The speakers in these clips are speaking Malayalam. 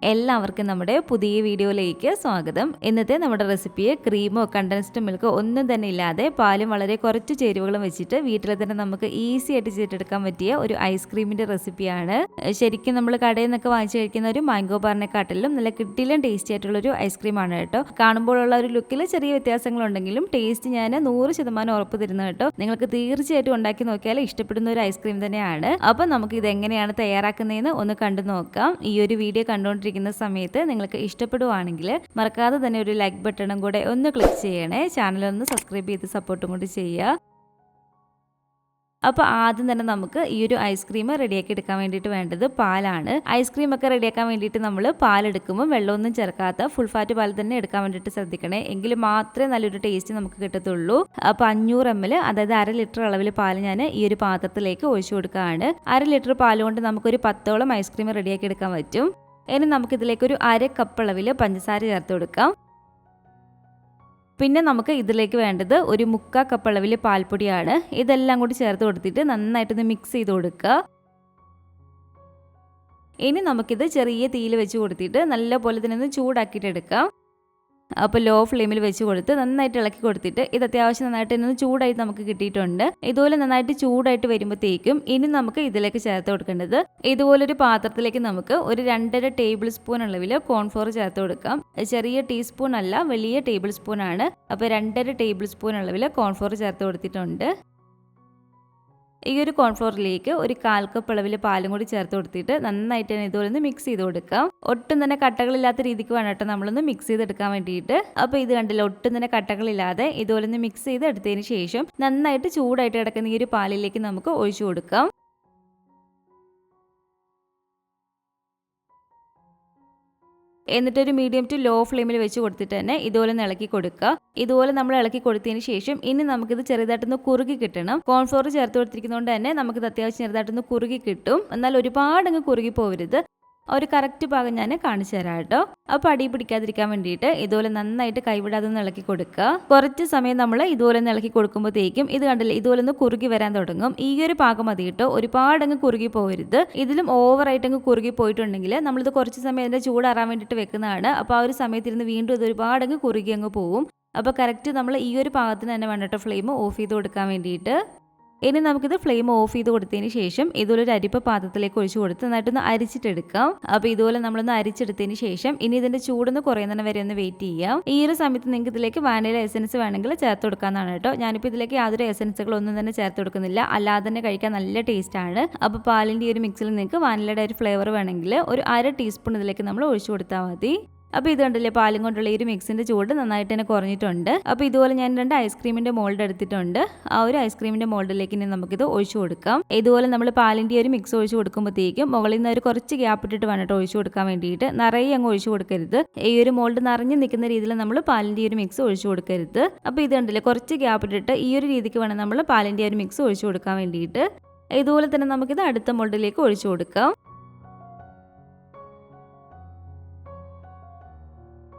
എല്ലാവർക്കും നമ്മുടെ പുതിയ വീഡിയോയിലേക്ക് സ്വാഗതം. ഇന്നത്തെ നമ്മുടെ റെസിപ്പിയെ ക്രീമോ കണ്ടൻസ്ഡ് മിൽക്കോ ഒന്നും തന്നെ ഇല്ലാതെ പാലും വളരെ കുറച്ച് ചേരുവകളും വെച്ചിട്ട് വീട്ടിൽ തന്നെ നമുക്ക് ഈസി ആയിട്ട് ചെയ്തെടുക്കാൻ പറ്റിയ ഒരു ഐസ്ക്രീമിന്റെ റെസിപ്പിയാണ്. ശരിക്കും നമ്മൾ കടയിൽ നിന്നൊക്കെ വാങ്ങിച്ചു കഴിക്കുന്ന ഒരു മാംഗോബാറിനെക്കാട്ടിലും നല്ല കിട്ടിലും ടേസ്റ്റി ആയിട്ടുള്ള ഒരു ഐസ്ക്രീമാണ് കേട്ടോ. കാണുമ്പോഴുള്ള ഒരു ലുക്കിൽ ചെറിയ വ്യത്യാസങ്ങളുണ്ടെങ്കിലും ടേസ്റ്റ് ഞാൻ 100% ഉറപ്പ് തരുന്നത് കേട്ടോ. നിങ്ങൾക്ക് തീർച്ചയായിട്ടും ഉണ്ടാക്കി നോക്കിയാൽ ഇഷ്ടപ്പെടുന്ന ഒരു ഐസ്ക്രീം തന്നെയാണ്. അപ്പൊ നമുക്ക് ഇത് എങ്ങനെയാണ് തയ്യാറാക്കുന്നതെന്ന് ഒന്ന് കണ്ടു നോക്കാം. ഈ ഒരു വീഡിയോ കണ്ടുകൊണ്ടിരിക്കുന്ന സമയത്ത് നിങ്ങൾക്ക് ഇഷ്ടപ്പെടുവാണെങ്കിൽ മറക്കാതെ തന്നെ ഒരു ലൈക്ക് ബട്ടണും കൂടെ ഒന്ന് ക്ലിക്ക് ചെയ്യണേ. ചാനലൊന്ന് സബ്സ്ക്രൈബ് ചെയ്ത് സപ്പോർട്ടും കൂടി ചെയ്യുക. അപ്പോൾ ആദ്യം തന്നെ നമുക്ക് ഈ ഒരു ഐസ്ക്രീം റെഡിയാക്കി എടുക്കാൻ വേണ്ടിയിട്ട് വേണ്ടത് പാലാണ്. ഐസ്ക്രീം ഒക്കെ റെഡിയാക്കാൻ വേണ്ടിയിട്ട് നമ്മൾ പാലെടുക്കുമ്പോൾ വെള്ളമൊന്നും ചേർക്കാത്ത ഫുൾ ഫാറ്റ് പാൽ തന്നെ എടുക്കാൻ വേണ്ടിയിട്ട് ശ്രദ്ധിക്കണേ. എങ്കിൽ മാത്രമേ നല്ലൊരു ടേസ്റ്റ് നമുക്ക് കിട്ടത്തുള്ളൂ. അപ്പോൾ 500 ml അതായത് 1/2 ലിറ്റർ അളവിൽ പാൽ ഞാൻ ഈ ഒരു പാത്രത്തിലേക്ക് ഒഴിച്ചു കൊടുക്കുകയാണ്. 1/2 ലിറ്റർ പാൽ കൊണ്ട് നമുക്കൊരു 10ഓളം ഐസ്ക്രീം റെഡിയാക്കി എടുക്കാൻ പറ്റും. ഇനി നമുക്കിതിലേക്ക് ഒരു 1/2 കപ്പ് അളവിൽ പഞ്ചസാര ചേർത്ത് കൊടുക്കാം. പിന്നെ നമുക്ക് ഇതിലേക്ക് വേണ്ടത് ഒരു 3/4 കപ്പ് അളവിൽ പാൽപ്പൊടിയാണ്. ഇതെല്ലാം കൂടി ചേർത്ത് കൊടുത്തിട്ട് നന്നായിട്ടൊന്ന് മിക്സ് ചെയ്ത് കൊടുക്കുക. ഇനി നമുക്കിത് ചെറിയ തീയിൽ വെച്ച് കൊടുത്തിട്ട് നല്ലപോലെ തന്നെ ഒന്ന് ചൂടാക്കിയിട്ട് എടുക്കാം. അപ്പോൾ ലോ ഫ്ലെയിമിൽ വെച്ച് കൊടുത്ത് നന്നായിട്ട് ഇളക്കി കൊടുത്തിട്ട് ഇത് അത്യാവശ്യം നന്നായിട്ട് ഒന്ന് ചൂടായിട്ട് നമുക്ക് കിട്ടിയിട്ടുണ്ട്. ഇതുപോലെ നന്നായിട്ട് ചൂടായിട്ട് വരുമ്പോഴത്തേക്കും ഇനി നമുക്ക് ഇതിലേക്ക് ചേർത്ത് കൊടുക്കേണ്ടത് ഇതുപോലൊരു പാത്രത്തിലേക്ക് നമുക്ക് ഒരു 2.5 ടേബിൾ സ്പൂൺ അളവിൽ കോൺഫ്ലോർ ചേർത്ത് കൊടുക്കാം. ചെറിയ ടീസ്പൂൺ അല്ല, വലിയ ടേബിൾ സ്പൂൺ ആണ്. അപ്പോൾ 2.5 ടേബിൾ സ്പൂൺ അളവിൽ കോൺഫ്ലോർ ചേർത്ത് കൊടുത്തിട്ടുണ്ട്. ഈ ഒരു കോൺഫ്ലോറിലേക്ക് ഒരു 1/4 കപ്പ് അളവിൽ പാലും കൂടി ചേർത്ത് കൊടുത്തിട്ട് നന്നായിട്ട് തന്നെ ഇതുപോലെ ഒന്ന് മിക്സ് ചെയ്ത് കൊടുക്കാം. ഒട്ടും തന്നെ കട്ടകളില്ലാത്ത രീതിക്ക് വേണം കേട്ടോ നമ്മളൊന്ന് മിക്സ് ചെയ്തെടുക്കാൻ വേണ്ടിയിട്ട്. അപ്പോൾ ഇത് കണ്ടില്ല, ഒട്ടും തന്നെ കട്ടകളില്ലാതെ ഇതുപോലെ ഒന്ന് മിക്സ് ചെയ്ത് എടുത്തതിന് ശേഷം നന്നായിട്ട് ചൂടായിട്ട് കിടക്കുന്ന ഈ ഒരു പാലിലേക്ക് നമുക്ക് ഒഴിച്ചു കൊടുക്കാം. എന്നിട്ടൊരു മീഡിയം ടു ലോ ഫ്ലെയിമിൽ വെച്ച് കൊടുത്തിട്ട് തന്നെ ഇതുപോലെ ഇളക്കി കൊടുക്കുക. ഇതുപോലെ നമ്മൾ ഇളക്കി കൊടുത്തതിന് ശേഷം ഇനി നമുക്കിത് ചെറുതായിട്ടൊന്ന് കുറുകി കിട്ടണം. കോൺഫ്ലോർ ചേർത്ത് കൊടുത്തിരിക്കുന്നതുകൊണ്ട് തന്നെ നമുക്കിത് അത്യാവശ്യം ചെറുതായിട്ടൊന്ന് കുറുകി കിട്ടും. എന്നാൽ ഒരുപാട് അങ്ങ് കുറുകി പോകരുത്. ഒരു കറക്റ്റ് ഭാഗം ഞാൻ കാണിച്ചു തരാം കേട്ടോ. അപ്പോൾ അടി പിടിക്കാതിരിക്കാൻ വേണ്ടിയിട്ട് ഇതുപോലെ നന്നായിട്ട് കൈവിടാതെ ഒന്ന് ഇളക്കി കൊടുക്കുക. കുറച്ച് സമയം നമ്മൾ ഇതുപോലെ ഒന്ന് ഇളക്കി കൊടുക്കുമ്പോഴത്തേക്കും ഇത് കണ്ടില്ലേ, ഇതുപോലെ ഒന്ന് കുറുകി വരാൻ തുടങ്ങും. ഈ ഒരു പാകം മതി കേട്ടോ, ഒരുപാട് അങ്ങ് കുറുകി പോകരുത്. ഇതിലും ഓവറായിട്ട് അങ്ങ് കുറുകി പോയിട്ടുണ്ടെങ്കിൽ നമ്മളിത് കുറച്ച് സമയം അതിൻ്റെ ചൂടാറാൻ വേണ്ടിയിട്ട് വെക്കുന്നതാണ്. അപ്പോൾ ആ ഒരു സമയത്തിരുന്ന് വീണ്ടും ഇത് ഒരുപാട് അങ്ങ് കുറുകി അങ്ങ് പോവും. അപ്പോൾ കറക്റ്റ് നമ്മൾ ഈ ഒരു പാകത്തിന് തന്നെ വേണം കേട്ടോ ഫ്ലെയിം ഓഫ് ചെയ്ത് കൊടുക്കാൻ വേണ്ടിയിട്ട്. ഇനി നമുക്കിത് ഫ്ലെയിം ഓഫ് ചെയ്ത് കൊടുത്തതിന് ശേഷം ഇതുപോലെ ഒരു അരിപ്പ പാത്രത്തിലേക്ക് ഒഴിച്ചു കൊടുത്ത് നന്നായിട്ടൊന്ന് അരിച്ചിട്ടെടുക്കാം. അപ്പോൾ ഇതുപോലെ നമ്മളൊന്ന് അരിച്ചെടുത്തതിന് ശേഷം ഇനി ഇതിന്റെ ചൂടൊന്ന് കുറയുന്ന വരെ ഒന്ന് വെയിറ്റ് ചെയ്യാം. ഈ ഒരു സമയത്ത് നിങ്ങൾക്ക് ഇതിലേക്ക് വാനില എസൻസ് വേണമെങ്കിൽ ചേർത്ത് കൊടുക്കാന്നാണ് കേട്ടോ. ഞാനിപ്പോൾ ഇതിലേക്ക് യാതൊരു എസൻസുകളൊന്നും തന്നെ ചേർത്ത് കൊടുക്കുന്നില്ല, അല്ലാതെ തന്നെ കഴിക്കാൻ നല്ല ടേസ്റ്റ് ആണ്. അപ്പോൾ പാലിൻ്റെ ഈ ഒരു മിക്സിൽ നിങ്ങൾക്ക് വാനിലയുടെ ഒരു ഫ്ലേവർ വേണമെങ്കിൽ ഒരു 1/2 ടീസ്പൂൺ ഇതിലേക്ക് നമ്മൾ ഒഴിച്ചു കൊടുത്താൽ മതി. അപ്പോൾ ഇത് കണ്ടില്ലേ, പാലും കൊണ്ടുള്ള ഈ ഒരു മിക്സിൻ്റെ ചൂട് നന്നായിട്ട് തന്നെ കുറഞ്ഞിട്ടുണ്ട്. അപ്പോൾ ഇതുപോലെ ഞാൻ 2 ഐസ്ക്രീമിൻ്റെ മോൾഡ് എടുത്തിട്ടുണ്ട്. ആ ഒരു ഐസ്ക്രീമിൻ്റെ മോൾഡിലേക്ക് ഇനി നമുക്കിത് ഒഴിച്ചു കൊടുക്കാം. ഇതുപോലെ നമ്മൾ പാലിൻ്റെ ഒരു മിക്സ് ഒഴിച്ചു കൊടുക്കുമ്പോഴത്തേക്കും മുകളിൽ നിന്ന് ഒരു കുറച്ച് ഗ്യാപ്പ് ഇട്ടിട്ട് വേണം ഒഴിച്ചു കൊടുക്കാൻ വേണ്ടിയിട്ട്. നിറയെ അങ്ങ് ഒഴിച്ചു കൊടുക്കരുത്. ഈ ഒരു മോൾഡ് നിറഞ്ഞു നിൽക്കുന്ന രീതിയിൽ നമ്മൾ പാലിൻ്റെ ഒരു മിക്സ് ഒഴിച്ചു കൊടുക്കരുത്. അപ്പോൾ ഇത് കണ്ടില്ലേ, കുറച്ച് ഗ്യാപ്പ് ഇട്ടിട്ട് ഈ ഒരു രീതിക്ക് വേണം നമ്മൾ പാലിൻ്റെ ഒരു മിക്സ് ഒഴിച്ചു കൊടുക്കാൻ വേണ്ടിയിട്ട്. ഇതുപോലെ തന്നെ നമുക്കിത് അടുത്ത മോൾഡിലേക്ക് ഒഴിച്ചു കൊടുക്കാം.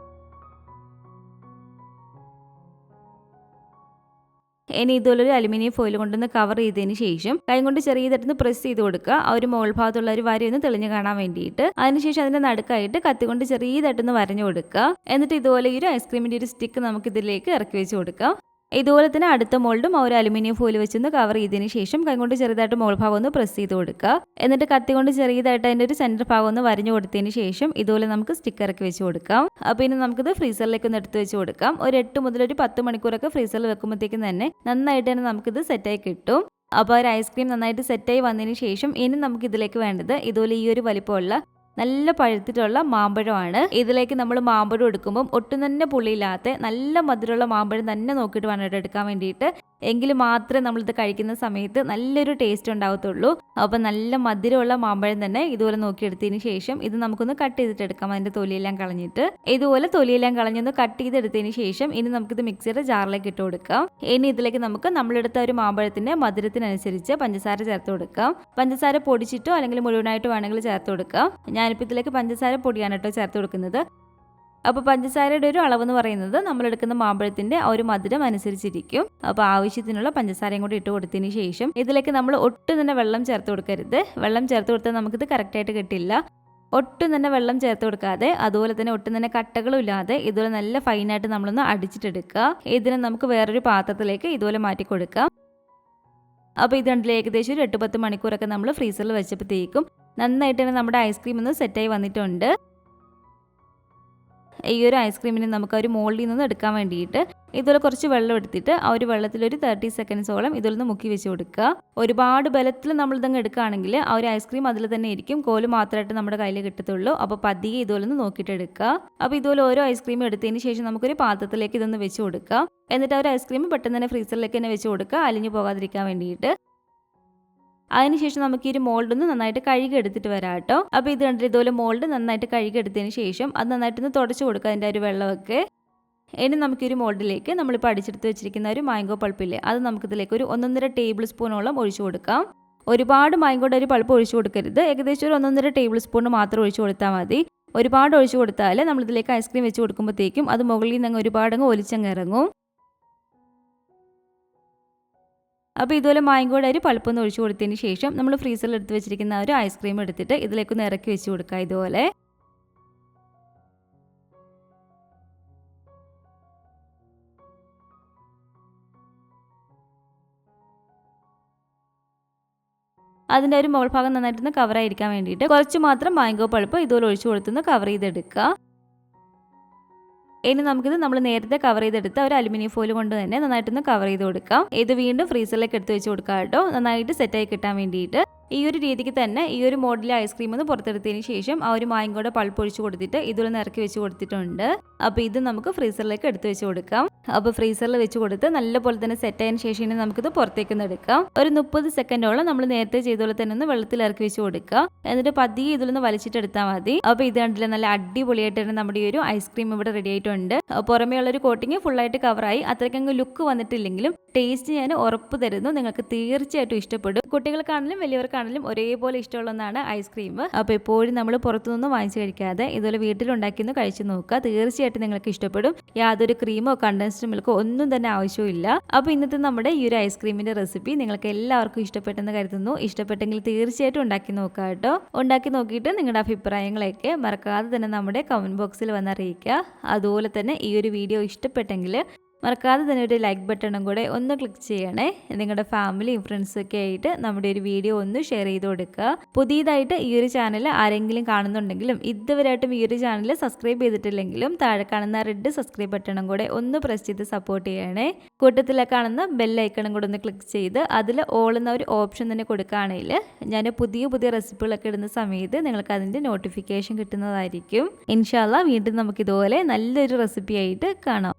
ഇനി ഇതുപോലൊരു അലുമിനിയം ഫോയിൽ കൊണ്ടൊന്ന് കവർ ചെയ്തതിന് ശേഷം കൈ കൊണ്ട് ചെറിയതായിട്ടൊന്ന് പ്രസ് ചെയ്ത് കൊടുക്കുക. ആ ഒരു മോൾ ഭാഗത്തുള്ള ഒരു വര ഒന്ന് തെളിഞ്ഞു കാണാൻ വേണ്ടിയിട്ട്. അതിനുശേഷം അതിന്റെ നടുക്കായിട്ട് കത്തി കൊണ്ട് ചെറിയതായിട്ടൊന്ന് വരഞ്ഞു കൊടുക്കുക. എന്നിട്ട് ഇതുപോലെ ഈ ഒരു ഐസ്ക്രീമിന്റെ ഒരു സ്റ്റിക്ക് നമുക്ക് ഇതിലേക്ക് ഇറക്കി വെച്ച് കൊടുക്കാം. ഇതുപോലെ തന്നെ അടുത്ത മോൾഡും ആ ഒരു അലുമിനിയം ഫോയിൽ വെച്ചൊന്ന് കവർ ചെയ്തതിന് ശേഷം കൈകൊണ്ട് ചെറുതായിട്ട് മോൾ ഭാഗം ഒന്ന് പ്രസ് ചെയ്ത് കൊടുക്കുക. എന്നിട്ട് കത്തി കൊണ്ട് ചെറിയതായിട്ട് അതിൻ്റെ ഒരു സെൻറ്റർ ഭാഗം ഒന്ന് വരഞ്ഞു കൊടുത്തതിന് ശേഷം ഇതുപോലെ നമുക്ക് സ്റ്റിക്ക് ഇറക്കി വെച്ച് കൊടുക്കാം. അപ്പോൾ ഇനി നമുക്കിത് ഫ്രീസറിലേക്ക് ഒന്ന് എടുത്ത് വെച്ച് കൊടുക്കാം. ഒരു 8 മുതൽ ഒരു 10 മണിക്കൂറൊക്കെ ഫ്രീസറിൽ വെക്കുമ്പോഴത്തേക്കും തന്നെ നന്നായിട്ട് തന്നെ നമുക്കിത് സെറ്റായി കിട്ടും. അപ്പോൾ ഒരു ഐസ്ക്രീം നന്നായിട്ട് സെറ്റായി വന്നതിന് ശേഷം ഇനി നമുക്ക് ഇതിലേക്ക് വേണ്ടത് ഇതുപോലെ ഈ ഒരു വലിപ്പമുള്ള നല്ല പഴുത്തിട്ടുള്ള മാമ്പഴമാണ്. ഇതിലേക്ക് നമ്മൾ മാമ്പഴം എടുക്കുമ്പം ഒട്ടും തന്നെ പുളിയില്ലാത്ത നല്ല മധുരമുള്ള മാമ്പഴം തന്നെ നോക്കിയിട്ട് വേണം എടുക്കാൻ വേണ്ടിയിട്ട്. എങ്കിൽ മാത്രമേ നമ്മളിത് കഴിക്കുന്ന സമയത്ത് നല്ലൊരു ടേസ്റ്റ് ഉണ്ടാവത്തുള്ളൂ. അപ്പം നല്ല മധുരമുള്ള മാമ്പഴം തന്നെ ഇതുപോലെ നോക്കിയെടുത്തതിന് ശേഷം ഇത് നമുക്കൊന്ന് കട്ട് ചെയ്തിട്ട് എടുക്കാം. അതിൻ്റെ തൊലിയെല്ലാം കളഞ്ഞിട്ട് ഇതുപോലെ തൊലിയെല്ലാം കളഞ്ഞൊന്ന് കട്ട് ചെയ്തെടുത്തതിന് ശേഷം ഇനി നമുക്കിത് മിക്സിയുടെ ജാറിലേക്ക് ഇട്ട് കൊടുക്കാം. ഇനി ഇതിലേക്ക് നമുക്ക് നമ്മളെടുത്ത ഒരു മാമ്പഴത്തിൻ്റെ മധുരത്തിനനുസരിച്ച് പഞ്ചസാര ചേർത്ത് കൊടുക്കാം. പഞ്ചസാര പൊടിച്ചിട്ടോ അല്ലെങ്കിൽ മുഴുവനായിട്ട് വേണമെങ്കിൽ ചേർത്ത് കൊടുക്കാം. ഞാനിപ്പോൾ ഇതിലേക്ക് പഞ്ചസാര പൊടിയാണ് കേട്ടോ ചേർത്ത് കൊടുക്കുന്നത്. അപ്പോൾ പഞ്ചസാരയുടെ ഒരു അളവെന്ന് പറയുന്നത് നമ്മളെടുക്കുന്ന മാമ്പഴത്തിൻ്റെ ആ ഒരു മധുരം അനുസരിച്ചിരിക്കും. അപ്പോൾ ആവശ്യത്തിനുള്ള പഞ്ചസാരയും കൂടി ഇട്ട് കൊടുത്തതിന് ശേഷം ഇതിലേക്ക് നമ്മൾ ഒട്ടും തന്നെ വെള്ളം ചേർത്ത് കൊടുക്കരുത്. വെള്ളം ചേർത്ത് കൊടുത്താൽ നമുക്കിത് കറക്റ്റായിട്ട് കിട്ടില്ല. ഒട്ടും തന്നെ വെള്ളം ചേർത്ത് കൊടുക്കാതെ അതുപോലെ തന്നെ ഒട്ടും തന്നെ കട്ടകളും ഇല്ലാതെ ഇതുപോലെ നല്ല ഫൈനായിട്ട് നമ്മളൊന്ന് അടിച്ചിട്ടെടുക്കുക. ഇതിനെ നമുക്ക് വേറൊരു പാത്രത്തിലേക്ക് ഇതുപോലെ മാറ്റി കൊടുക്കാം. അപ്പോൾ ഇത് കണ്ടില്ലേ, ഏകദേശം ഒരു 8-10 മണിക്കൂറൊക്കെ നമ്മൾ ഫ്രീസറിൽ വെച്ചപ്പോഴത്തേക്കും നന്നായിട്ട് തന്നെ നമ്മുടെ ഐസ്ക്രീം ഒന്ന് സെറ്റായി വന്നിട്ടുണ്ട്. ഈ ഒരു ഐസ്ക്രീമിന് നമുക്ക് ഒരു മോൾഡിൽ നിന്ന് എടുക്കാൻ വേണ്ടിയിട്ട് ഇതുപോലെ കുറച്ച് വെള്ളം എടുത്തിട്ട് ആ ഒരു വെള്ളത്തിലൊരു 30 സെക്കൻഡ്സോളം ഇതിലൊന്ന് മുക്കി വെച്ച് കൊടുക്കുക. ഒരുപാട് ബലത്തിൽ നമ്മളിതങ്ങ് എടുക്കുകയാണെങ്കിൽ ആ ഒരു ഐസ്ക്രീം അതിൽ തന്നെ ഇരിക്കും, കോല് മാത്രമായിട്ട് നമ്മുടെ കയ്യിൽ കിട്ടത്തുള്ളൂ. അപ്പോൾ പതിയെ ഇതുപോലെ ഒന്ന് നോക്കിയിട്ട് എടുക്കുക. അപ്പോൾ ഇതുപോലെ ഓരോ ഐസ്ക്രീം എടുത്തതിന് ശേഷം നമുക്കൊരു പാത്രത്തിലേക്ക് ഇതൊന്ന് വെച്ച് കൊടുക്കുക. എന്നിട്ട് ആ ഒരു ഐസ്ക്രീം പെട്ടെന്ന് തന്നെ ഫ്രീസറിലേക്ക് തന്നെ വെച്ച് കൊടുക്കുക, അലിഞ്ഞു പോകാതിരിക്കാൻ വേണ്ടിയിട്ട്. അതിനുശേഷം നമുക്ക് ഈ ഒരു മോൾഡ് ഒന്ന് നന്നായിട്ട് കഴുകി എടുത്തിട്ട് വരാം കേട്ടോ. അപ്പോൾ ഇത് കണ്ടിട്ട് ഇതുപോലെ മോൾഡ് നന്നായിട്ട് കഴുകി എടുത്തതിന് ശേഷം അത് നന്നായിട്ടൊന്ന് തുടച്ച് കൊടുക്കുക അതിൻ്റെ ഒരു വെള്ളമൊക്കെ. ഇനി നമുക്കൊരു മോൾഡിലേക്ക് നമ്മളിപ്പോൾ അടിച്ചെടുത്ത് വെച്ചിരിക്കുന്ന ഒരു മാംഗോ പൾപ്പില്ലേ, അത് നമുക്കിതിലേക്ക് ഒരു 1.5 ടേബിൾ സ്പൂണോളം ഒഴിച്ചു കൊടുക്കാം. ഒരുപാട് മാംഗോയുടെ ഒരു പൾപ്പ് ഒഴിച്ചു കൊടുക്കരുത്, ഏകദേശം ഒരു 1.5 ടേബിൾ സ്പൂൺ മാത്രം ഒഴിച്ചു കൊടുത്താൽ മതി. ഒരുപാട് ഒഴിച്ചു കൊടുത്താൽ നമ്മളിതിലേക്ക് ഐസ്ക്രീം വെച്ച് കൊടുക്കുമ്പോഴത്തേക്കും അത് മുകളിൽ നിന്ന് ഒരുപാടങ്ങ് ഒലിച്ചങ്ങ് ഇറങ്ങും. അപ്പോൾ ഇതുപോലെ മാംഗോയുടെ ഒരു പൾപ്പൊന്ന് ഒഴിച്ചു കൊടുത്തതിന് ശേഷം നമ്മൾ ഫ്രീസറിൽ എടുത്ത് വെച്ചിരിക്കുന്ന ഒരു ഐസ്ക്രീം എടുത്തിട്ട് ഇതിലേക്കൊന്ന് ഇറക്കി വെച്ച് കൊടുക്കുക ഇതുപോലെ. അതിൻ്റെ ഒരു മുകൾ ഭാഗം നന്നായിട്ടൊന്ന് കവറായിരിക്കാൻ വേണ്ടിയിട്ട് കുറച്ച് മാത്രം മാംഗോ പൾപ്പ് ഇതുപോലെ ഒഴിച്ചു കൊടുത്തൊന്ന് കവർ ചെയ്തെടുക്കുക. ഇനി നമുക്കിത് നമ്മൾ നേരത്തെ കവർ ചെയ്തെടുത്ത ഒരു അലുമിനിയം ഫോയിൽ കൊണ്ട് തന്നെ നന്നായിട്ടൊന്ന് കവർ ചെയ്ത് കൊടുക്കാം. ഇത് വീണ്ടും ഫ്രീസറിലേക്ക് എടുത്ത് വെച്ച് കൊടുക്കാം കേട്ടോ, നന്നായിട്ട് സെറ്റായി കിട്ടാൻ വേണ്ടിയിട്ട്. ഈ ഒരു രീതിക്ക് തന്നെ ഈ ഒരു മോഡലിലെ ഐസ്ക്രീം ഒന്ന് പുറത്തെടുത്തതിന് ശേഷം ആ ഒരു മാംഗോയുടെ പൾപ്പ് ഒഴിച്ച് കൊടുത്തിട്ട് ഇതിലൊന്ന് ഇറക്കി വെച്ച് കൊടുത്തിട്ടുണ്ട്. അപ്പോൾ ഇത് നമുക്ക് ഫ്രീസറിലേക്ക് എടുത്ത് വെച്ച് കൊടുക്കാം. അപ്പോൾ ഫ്രീസറിൽ വെച്ച് കൊടുത്ത് നല്ലപോലെ തന്നെ സെറ്റായതിന് ശേഷം ഇനി നമുക്കിത് പുറത്തേക്കൊന്ന് എടുക്കാം. ഒരു 30 സെക്കൻഡോളം നമ്മൾ നേരത്തെ ചെയ്തപോലെ തന്നെ ഒന്ന് വെള്ളത്തിൽ ഇറക്കി വെച്ച് കൊടുക്കുക. എന്നിട്ട് പതിയെ ഇതിലൊന്ന് വലിച്ചിട്ടെടുത്താൽ മതി. അപ്പോൾ ഇത് കണ്ടില്ല, നല്ല അടിപൊളിയായിട്ട് തന്നെ നമ്മുടെ ഈ ഒരു ഐസ്ക്രീം ഇവിടെ റെഡി ആയിട്ടുണ്ട്. പുറമേ ഉള്ളൊരു കോട്ടിങ് ഫുള്ളായിട്ട് കവറായി. അത്രയ്ക്കങ്ങ് ലുക്ക് വന്നിട്ടില്ലെങ്കിലും ടേസ്റ്റ് ഞാൻ ഉറപ്പ് തരുന്നു, നിങ്ങൾക്ക് തീർച്ചയായിട്ടും ഇഷ്ടപ്പെടും. കുട്ടികൾക്കാണെങ്കിലും വലിയവർക്കാണെങ്കിലും ഒരേപോലെ ഇഷ്ടമുള്ള ഒന്നാണ് ഐസ്ക്രീം. അപ്പോൾ എപ്പോഴും നമ്മൾ പുറത്തുനിന്ന് വാങ്ങിച്ച് കഴിക്കാതെ ഇതുപോലെ വീട്ടിലുണ്ടാക്കിയൊന്ന് കഴിച്ച് നോക്കുക, തീർച്ചയായിട്ടും നിങ്ങൾക്ക് ഇഷ്ടപ്പെടും. യാതൊരു ക്രീമോ കണ്ടൻസ്ഡ് മിൽക്കോ ഒന്നും തന്നെ ആവശ്യമില്ല. അപ്പോൾ ഇന്നത്തെ നമ്മുടെ ഈ ഒരു ഐസ്ക്രീമിന്റെ റെസിപ്പി നിങ്ങൾക്ക് എല്ലാവർക്കും ഇഷ്ടപ്പെട്ടെന്ന് കരുതുന്നു. ഇഷ്ടപ്പെട്ടെങ്കിൽ തീർച്ചയായിട്ടും ഉണ്ടാക്കി നോക്കുക കേട്ടോ. ഉണ്ടാക്കി നോക്കിയിട്ട് നിങ്ങളുടെ അഭിപ്രായങ്ങളൊക്കെ മറക്കാതെ തന്നെ നമ്മുടെ കമന്റ് ബോക്സിൽ വന്ന് അറിയിക്കുക. അതുപോലെ തന്നെ ഈ ഒരു വീഡിയോ ഇഷ്ടപ്പെട്ടെങ്കിൽ മറക്കാതെ തന്നെ ഒരു ലൈക്ക് ബട്ടണും കൂടെ ഒന്ന് ക്ലിക്ക് ചെയ്യണേ. നിങ്ങളുടെ ഫാമിലിയും ഫ്രണ്ട്സും ഒക്കെ ആയിട്ട് നമ്മുടെ ഒരു വീഡിയോ ഒന്ന് ഷെയർ ചെയ്ത് കൊടുക്കുക. പുതിയതായിട്ട് ഈ ഒരു ചാനൽ ആരെങ്കിലും കാണുന്നുണ്ടെങ്കിലും ഇതുവരെയായിട്ടും ഈ ഒരു ചാനൽ സബ്സ്ക്രൈബ് ചെയ്തിട്ടില്ലെങ്കിലും താഴെ കാണുന്ന റെഡ് സബ്സ്ക്രൈബ് ബട്ടണും കൂടെ ഒന്ന് പ്രസ് ചെയ്ത് സപ്പോർട്ട് ചെയ്യണേ. കൂട്ടത്തിലെ കാണുന്ന ബെല്ലൈക്കണും കൂടെ ഒന്ന് ക്ലിക്ക് ചെയ്ത് അതിൽ ഓൾ എന്ന ഒരു ഓപ്ഷൻ തന്നെ കൊടുക്കുകയാണെങ്കിൽ ഞാൻ പുതിയ പുതിയ റെസിപ്പികളൊക്കെ ഇടുന്ന സമയത്ത് നിങ്ങൾക്ക് അതിൻ്റെ നോട്ടിഫിക്കേഷൻ കിട്ടുന്നതായിരിക്കും. ഇൻഷാ അല്ലാഹ് വീണ്ടും നമുക്കിതുപോലെ നല്ലൊരു റെസിപ്പി ആയിട്ട് കാണാം.